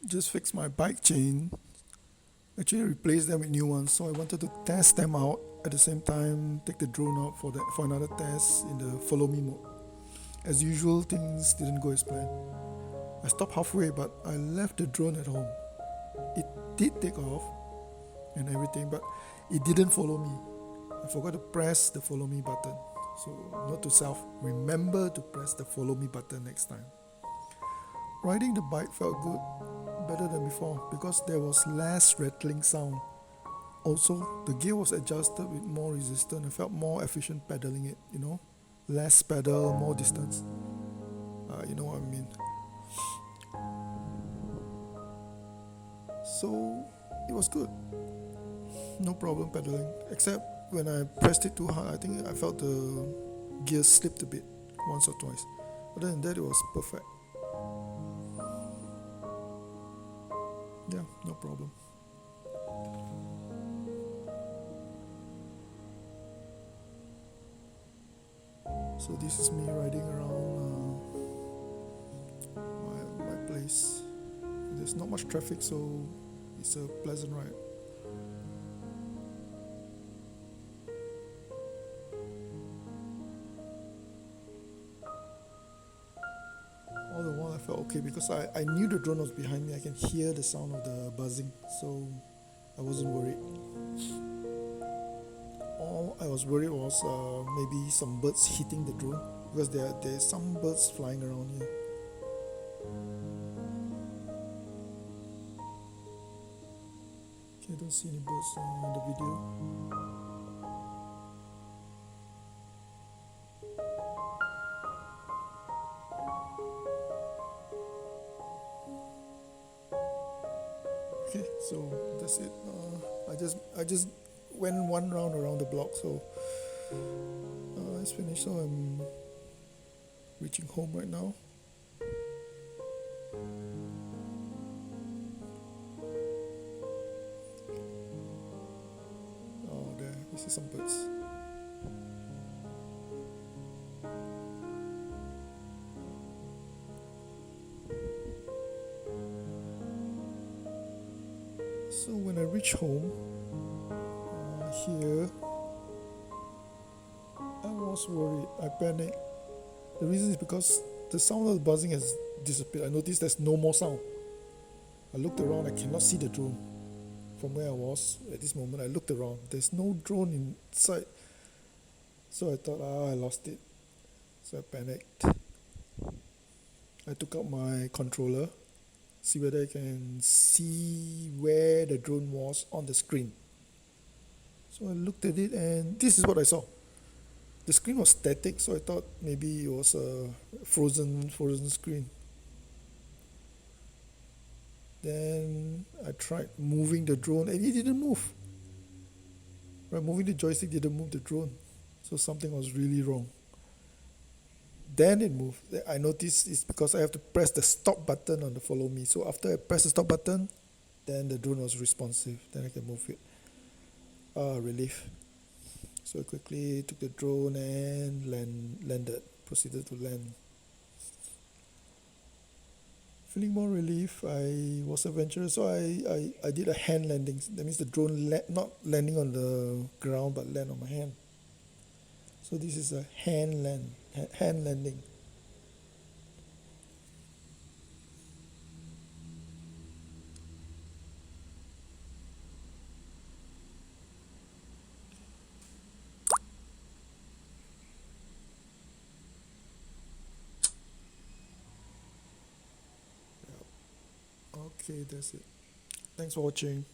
just fixed my bike chain. Actually, replaced them with new ones. So I wanted to test them out at the same time. Take the drone out for another test in the follow me mode. As usual, things didn't go as planned. I stopped halfway, but I left the drone at home. It did take off and everything, but it didn't follow me. I forgot to press the follow me button. So, note to self, remember to press the follow me button next time. Riding the bike felt good, better than before, because there was less rattling sound. Also, the gear was adjusted with more resistance and felt more efficient pedaling it. Less pedal, more distance. You know what I mean. So, it was good. No problem pedaling. Except when I pressed it too hard, I think I felt the gear slipped a bit once or twice. Other than that, it was perfect. Yeah, no problem. So this is me riding around my place. There's not much traffic, so it's a pleasant ride. All the while I felt okay because I knew the drone was behind me. I can hear the sound of the buzzing, so I wasn't worried. All I was worried was maybe some birds hitting the drone because there's some birds flying around here. Okay, I don't see any birds in the video. Okay, so that's it. I just went one round around the block, so it's finished. So I'm reaching home right now. Oh, there, you see some birds. So when I reach home, here, I was worried. I panicked. The reason is because the sound of the buzzing has disappeared. I noticed there's no more sound. I looked around. I cannot see the drone from where I was at this moment. I looked around. There's no drone in sight. So I thought, I lost it. So I panicked. I took out my controller, see whether I can see where the drone was on the screen. So I looked at it, and this is what I saw. The screen was static, so I thought maybe it was a frozen screen. Then I tried moving the drone, and it didn't move. Right, moving the joystick didn't move the drone, so something was really wrong. Then it moved. I noticed it's because I have to press the stop button on the follow me. So after I press the stop button, then the drone was responsive. Then I can move it. Relief. So I quickly took the drone and landed. Proceeded to land. Feeling more relief, I was adventurous, so I did a hand landing. That means the drone not landing on the ground, but land on my hand. So this is a hand landing. Okay, that's it. Thanks for watching.